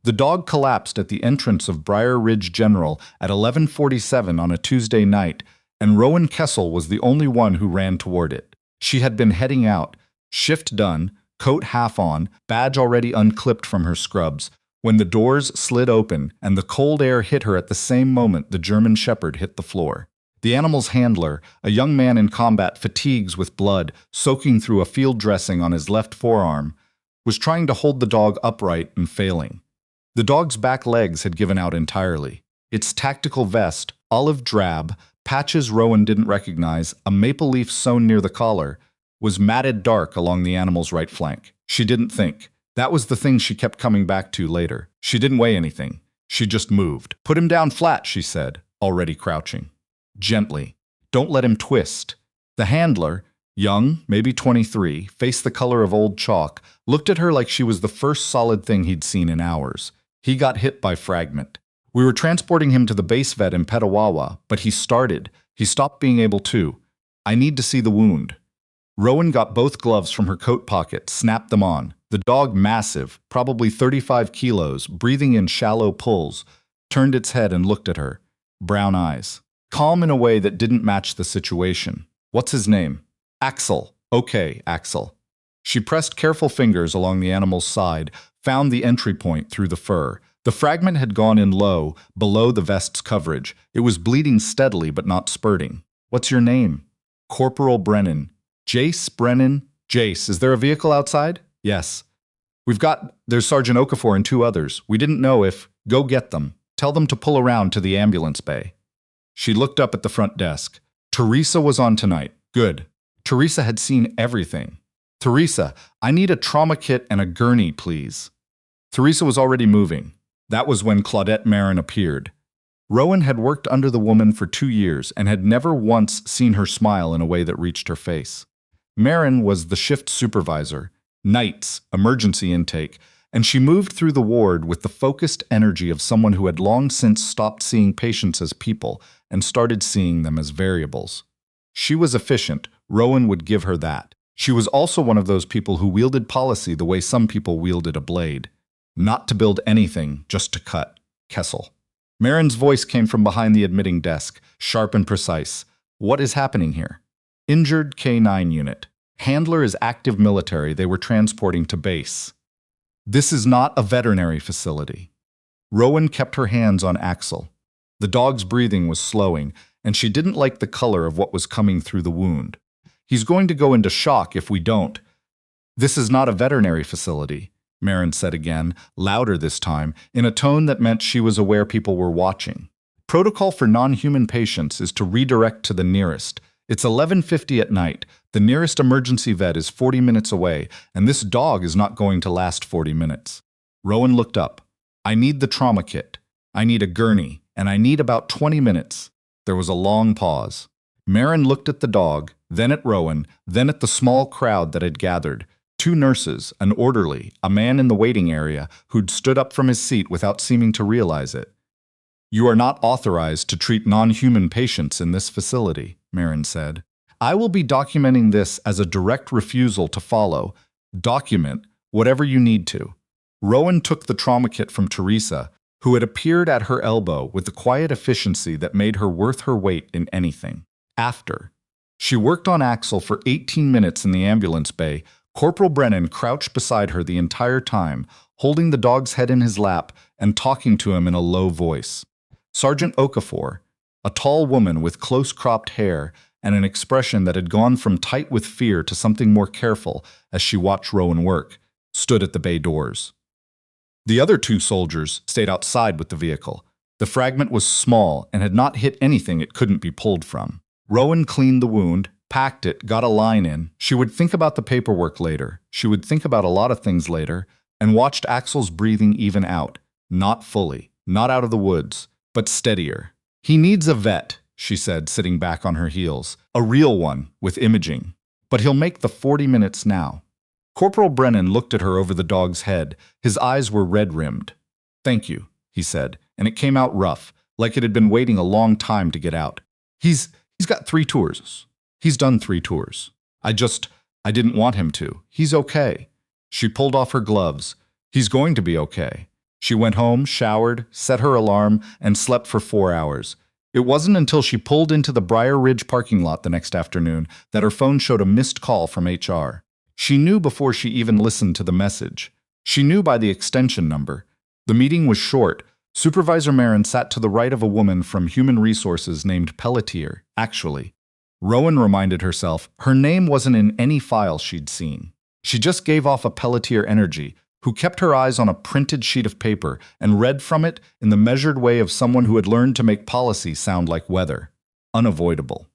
The dog collapsed at the entrance of Briar Ridge General at 11:47 on a Tuesday night, and Rowan Kessel was the only one who ran toward it. She had been heading out, shift done, coat half on, badge already unclipped from her scrubs, when the doors slid open and the cold air hit her at the same moment the German Shepherd hit the floor. The animal's handler, a young man in combat fatigues with blood soaking through a field dressing on his left forearm, was trying to hold the dog upright and failing. The dog's back legs had given out entirely. Its tactical vest, olive drab, patches Rowan didn't recognize, a maple leaf sewn near the collar, was matted dark along the animal's right flank. She didn't think. That was the thing she kept coming back to later. She didn't weigh anything. She just moved. "Put him down flat," she said, already crouching. "Gently. Don't let him twist." The handler, young, maybe 23, face the color of old chalk, looked at her like she was the first solid thing he'd seen in hours. He got hit by fragment. "We were transporting him to the base vet in Petawawa, but he stopped being able to. I need to see the wound." Rowan got both gloves from her coat pocket, snapped them on. The dog, massive, probably 35 kilos, breathing in shallow pulls, turned its head and looked at her. Brown eyes. Calm in a way that didn't match the situation. "What's his name?" "Axel." "Okay, Axel." She pressed careful fingers along the animal's side, found the entry point through the fur. The fragment had gone in low, below the vest's coverage. It was bleeding steadily but not spurting. "What's your name?" "Corporal Brennan." "Jace Brennan?" "Jace, is there a vehicle outside?" "Yes." There's Sergeant Okafor and 2 others. We didn't know if..." "Go get them. Tell them to pull around to the ambulance bay." She looked up at the front desk. Teresa was on tonight. Good. Teresa had seen everything. "Teresa, I need a trauma kit and a gurney, please." Teresa was already moving. That was when Claudette Marin appeared. Rowan had worked under the woman for 2 years and had never once seen her smile in a way that reached her face. Marin was the shift supervisor, nights, emergency intake, and she moved through the ward with the focused energy of someone who had long since stopped seeing patients as people and started seeing them as variables. She was efficient. Rowan would give her that. She was also one of those people who wielded policy the way some people wielded a blade. Not to build anything, just to cut. Kessel. Marin's voice came from behind the admitting desk, sharp and precise. "What is happening here?" "Injured K9 unit. Handler is active military. They were transporting to base." "This is not a veterinary facility." Rowan kept her hands on Axel. The dog's breathing was slowing, and she didn't like the color of what was coming through the wound. "He's going to go into shock if we don't." "This is not a veterinary facility," Marin said again, louder this time, in a tone that meant she was aware people were watching. "Protocol for non-human patients is to redirect to the nearest. It's 11:50 at night. The nearest emergency vet is 40 minutes away, and this dog is not going to last 40 minutes. Rowan looked up. "I need the trauma kit. I need a gurney, and I need about 20 minutes. There was a long pause. Marin looked at the dog, then at Rowan, then at the small crowd that had gathered. 2 nurses, an orderly, a man in the waiting area who'd stood up from his seat without seeming to realize it. "You are not authorized to treat non-human patients in this facility," Marin said. "I will be documenting this as a direct refusal to follow. Document whatever you need to." Rowan took the trauma kit from Teresa, who had appeared at her elbow with the quiet efficiency that made her worth her weight in anything. After she worked on Axel for 18 minutes in the ambulance bay, Corporal Brennan crouched beside her the entire time, holding the dog's head in his lap and talking to him in a low voice. Sergeant Okafor, a tall woman with close-cropped hair and an expression that had gone from tight with fear to something more careful as she watched Rowan work, stood at the bay doors. The other 2 soldiers stayed outside with the vehicle. The fragment was small and had not hit anything it couldn't be pulled from. Rowan cleaned the wound, packed it, got a line in. She would think about the paperwork later. She would think about a lot of things later, and watched Axel's breathing even out. Not fully, not out of the woods, but steadier. "He needs a vet," she said, sitting back on her heels. "A real one, with imaging. But he'll make the 40 minutes now." Corporal Brennan looked at her over the dog's head. His eyes were red-rimmed. "Thank you," he said, and it came out rough, like it had been waiting a long time to get out. He's got 3 tours. He's done 3 tours. I didn't want him to. He's okay." She pulled off her gloves. "He's going to be okay." She went home, showered, set her alarm, and slept for 4 hours. It wasn't until she pulled into the Briar Ridge parking lot the next afternoon that her phone showed a missed call from HR. She knew before she even listened to the message. She knew by the extension number. The meeting was short. Supervisor Marin sat to the right of a woman from Human Resources named Pelletier, actually. Rowan reminded herself her name wasn't in any file she'd seen. She just gave off a Pelletier energy, who kept her eyes on a printed sheet of paper and read from it in the measured way of someone who had learned to make policy sound like weather. Unavoidable.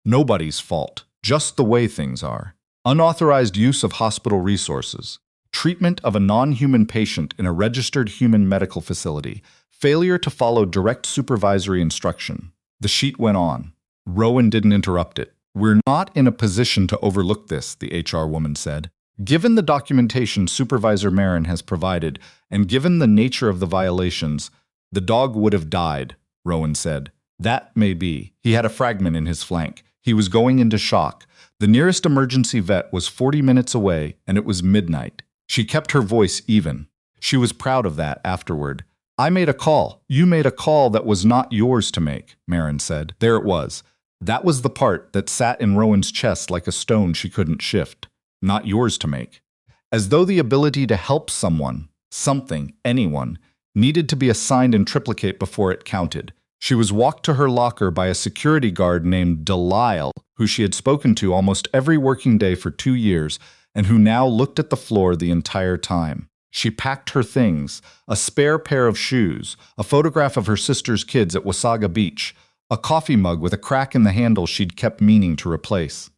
Nobody's fault, just the way things are. Unauthorized use of hospital resources. Treatment of a non-human patient in a registered human medical facility. Failure to follow direct supervisory instruction. The sheet went on. Rowan didn't interrupt it. "We're not in a position to overlook this," the HR woman said. "Given the documentation Supervisor Marin has provided, and given the nature of the violations, the dog would have died," Rowan said. "That may be. He had a fragment in his flank. He was going into shock. The nearest emergency vet was 40 minutes away, and it was midnight." She kept her voice even. She was proud of that afterward. "I made a call. You made a call that was not yours to make," Marin said. There it was. That was the part that sat in Rowan's chest like a stone she couldn't shift. Not yours to make. As though the ability to help someone, something, anyone, needed to be assigned in triplicate before it counted. She was walked to her locker by a security guard named Delisle, who she had spoken to almost every working day for 2 years, and who now looked at the floor the entire time. She packed her things, a spare pair of shoes, a photograph of her sister's kids at Wasaga Beach, a coffee mug with a crack in the handle she'd kept meaning to replace.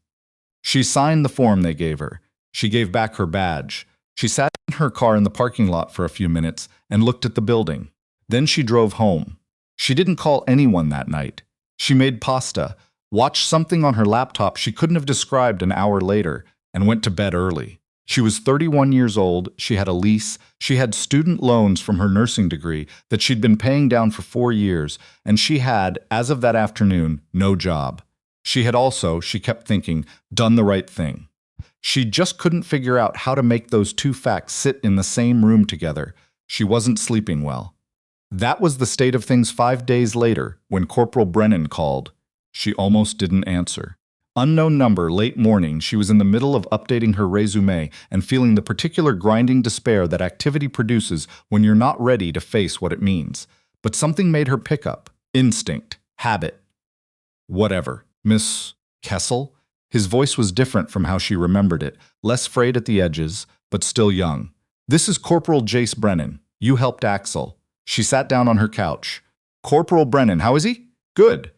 She signed the form they gave her. She gave back her badge. She sat in her car in the parking lot for a few minutes and looked at the building. Then she drove home. She didn't call anyone that night. She made pasta, watched something on her laptop she couldn't have described an hour later, and went to bed early. She was 31 years old, she had a lease, she had student loans from her nursing degree that she'd been paying down for 4 years, and she had, as of that afternoon, no job. She had also, she kept thinking, done the right thing. She just couldn't figure out how to make those two facts sit in the same room together. She wasn't sleeping well. That was the state of things 5 days later, when Corporal Brennan called. She almost didn't answer. Unknown number, late morning, she was in the middle of updating her resume and feeling the particular grinding despair that activity produces when you're not ready to face what it means. But something made her pick up. Instinct. Habit. "Whatever. Miss Kessel?" His voice was different from how she remembered it, less frayed at the edges, but still young. "This is Corporal Jace Brennan. You helped Axel." She sat down on her couch. "Corporal Brennan, how is he?" "Good.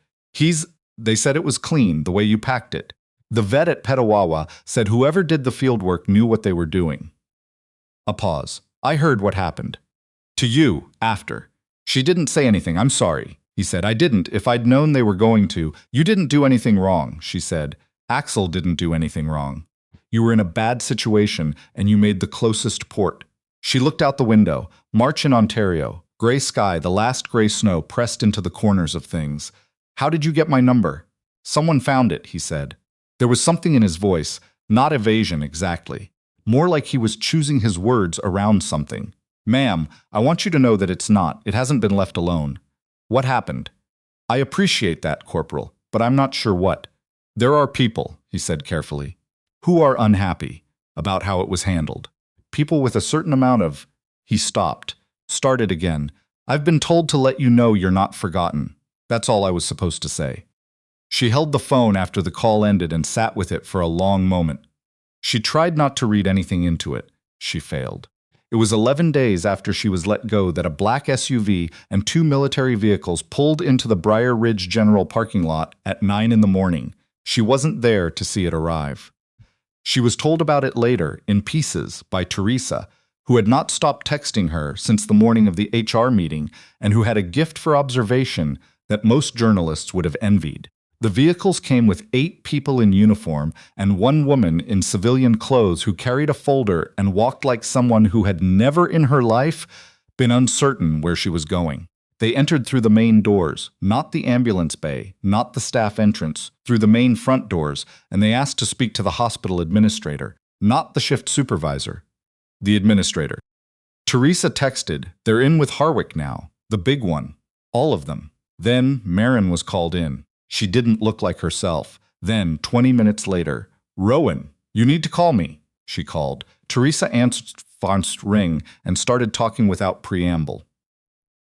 They said it was clean, the way you packed it. The vet at Petawawa said whoever did the field work knew what they were doing." A pause. "I heard what happened. To you, after." She didn't say anything. "I'm sorry," he said. "I didn't. If I'd known they were going to." "You didn't do anything wrong," she said. "Axel didn't do anything wrong. You were in a bad situation, and you made the closest port." She looked out the window. March in Ontario. Gray sky, the last gray snow pressed into the corners of things. "How did you get my number?" "Someone found it," he said. There was something in his voice, not evasion exactly. More like he was choosing his words around something. "Ma'am, I want you to know that it's not. It hasn't been left alone." "What happened?" "I appreciate that, Corporal, but I'm not sure what." "There are people," he said carefully, "who are unhappy about how it was handled. People with a certain amount of—" He stopped, started again. "I've been told to let you know you're not forgotten. That's all I was supposed to say." She held the phone after the call ended and sat with it for a long moment. She tried not to read anything into it. She failed. It was 11 days after she was let go that a black SUV and 2 military vehicles pulled into the Briar Ridge General parking lot at 9 in the morning. She wasn't there to see it arrive. She was told about it later, in pieces, by Teresa, who had not stopped texting her since the morning of the HR meeting and who had a gift for observation that most journalists would have envied. The vehicles came with 8 people in uniform and 1 woman in civilian clothes who carried a folder and walked like someone who had never in her life been uncertain where she was going. They entered through the main doors, not the ambulance bay, not the staff entrance, through the main front doors, and they asked to speak to the hospital administrator, not the shift supervisor. The administrator. Teresa texted, "They're in with Harwick now. The big one. All of them." Then Marin was called in. She didn't look like herself. Then, 20 minutes later, "Rowan, you need to call me," she called. Teresa answered phone's ring and started talking without preamble.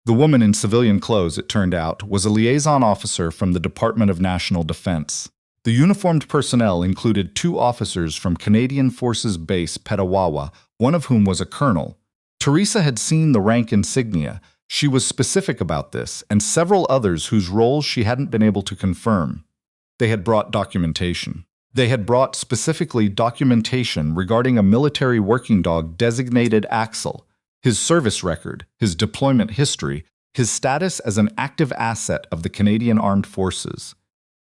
The woman in civilian clothes, it turned out, was a liaison officer from the Department of National Defense. The uniformed personnel included 2 officers from Canadian Forces Base Petawawa, one of whom was a colonel. Teresa had seen the rank insignia. She was specific about this, and several others whose roles she hadn't been able to confirm. They had brought documentation. They had brought specifically documentation regarding a military working dog designated Axel, his service record, his deployment history, his status as an active asset of the Canadian Armed Forces,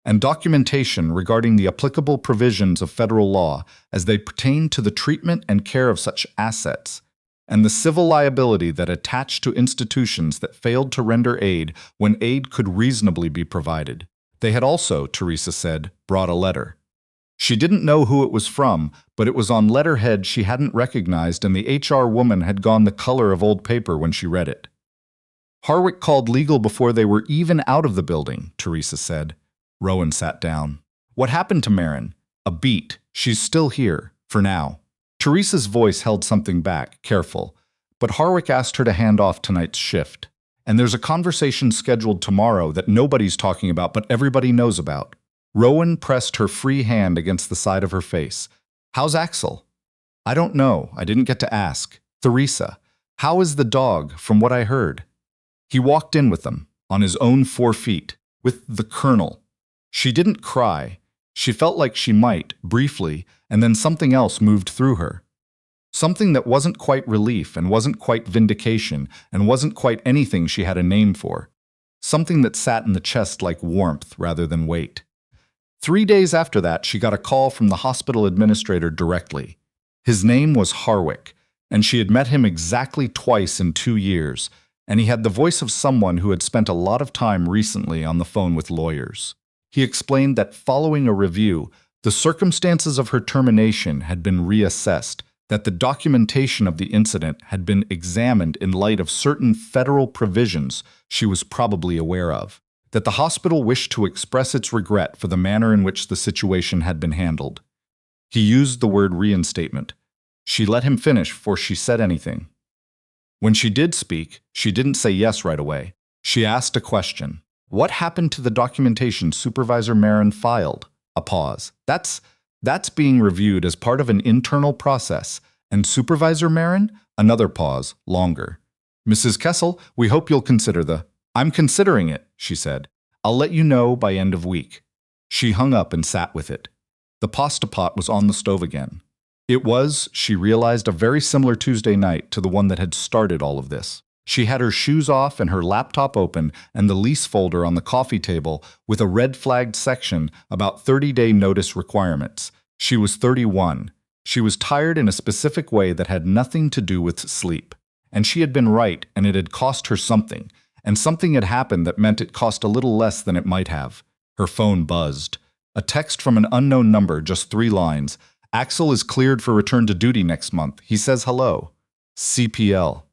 and documentation regarding the applicable provisions of federal law as they pertain to the treatment and care of such assets, and the civil liability that attached to institutions that failed to render aid when aid could reasonably be provided. They had also, Teresa said, brought a letter. She didn't know who it was from, but it was on letterhead she hadn't recognized, and the HR woman had gone the color of old paper when she read it. "Harwick called legal before they were even out of the building," Teresa said. Rowan sat down. "What happened to Marin?" "A beat. She's still here, for now." Teresa's voice held something back, careful. "But Harwick asked her to hand off tonight's shift. And there's a conversation scheduled tomorrow that nobody's talking about but everybody knows about." Rowan pressed her free hand against the side of her face. "How's Axel?" "I don't know. I didn't get to ask." "Teresa, how is the dog, from what I heard?" "He walked in with them, on his own 4 feet, with the colonel." She didn't cry. She felt like she might, briefly, and then something else moved through her. Something that wasn't quite relief and wasn't quite vindication and wasn't quite anything she had a name for. Something that sat in the chest like warmth rather than weight. 3 days after that, she got a call from the hospital administrator directly. His name was Harwick, and she had met him exactly twice in 2 years, and he had the voice of someone who had spent a lot of time recently on the phone with lawyers. He explained that following a review, the circumstances of her termination had been reassessed, that the documentation of the incident had been examined in light of certain federal provisions she was probably aware of, that the hospital wished to express its regret for the manner in which the situation had been handled. He used the word reinstatement. She let him finish before she said anything. When she did speak, she didn't say yes right away. She asked a question. "What happened to the documentation Supervisor Marin filed?" A pause. That's being reviewed as part of an internal process. And Supervisor Marin? Another pause, longer. "Mrs. Kessel, we hope you'll consider the—" "I'm considering it," she said. "I'll let you know by end of week." She hung up and sat with it. The pasta pot was on the stove again. It was, she realized, a very similar Tuesday night to the one that had started all of this. She had her shoes off and her laptop open and the lease folder on the coffee table with a red-flagged section about 30-day notice requirements. She was 31. She was tired in a specific way that had nothing to do with sleep. And she had been right, and it had cost her something. And something had happened that meant it cost a little less than it might have. Her phone buzzed. A text from an unknown number, just 3 lines. "Axel is cleared for return to duty next month. He says hello. CPL."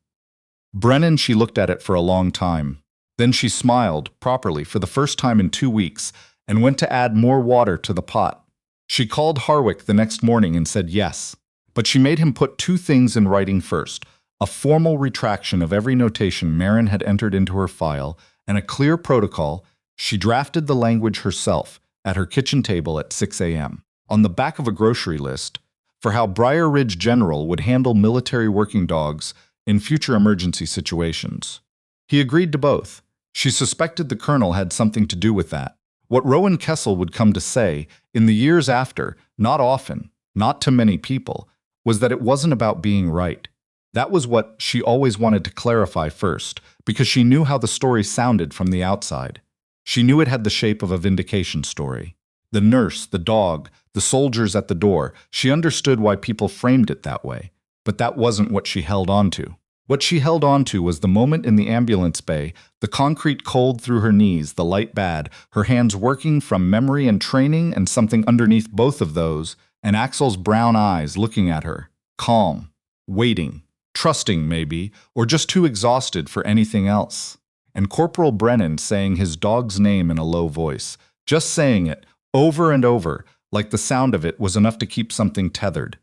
Brennan, she looked at it for a long time. Then she smiled, properly, for the first time in 2 weeks, and went to add more water to the pot. She called Harwick the next morning and said yes. But she made him put 2 things in writing first. A formal retraction of every notation Marin had entered into her file, and a clear protocol. She drafted the language herself, at her kitchen table at 6 a.m., on the back of a grocery list, for how Briar Ridge General would handle military working dogs in future emergency situations. He agreed to both. She suspected the colonel had something to do with that. What Rowan Kessel would come to say, in the years after, not often, not to many people, was that it wasn't about being right. That was what she always wanted to clarify first, because she knew how the story sounded from the outside. She knew it had the shape of a vindication story. The nurse, the dog, the soldiers at the door, she understood why people framed it that way. But that wasn't what she held on to. What she held on to was the moment in the ambulance bay, the concrete cold through her knees, the light bad, her hands working from memory and training, and something underneath both of those, and Axel's brown eyes looking at her, calm, waiting. Trusting, maybe, or just too exhausted for anything else. And Corporal Brennan saying his dog's name in a low voice, just saying it, over and over, like the sound of it was enough to keep something tethered.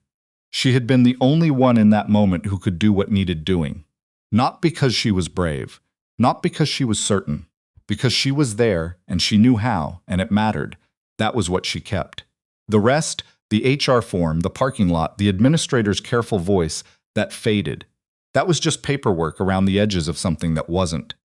She had been the only one in that moment who could do what needed doing. Not because she was brave, not because she was certain, because she was there and she knew how, and it mattered. That was what she kept. The rest, the HR form, the parking lot, the administrator's careful voice, that faded. That was just paperwork around the edges of something that wasn't.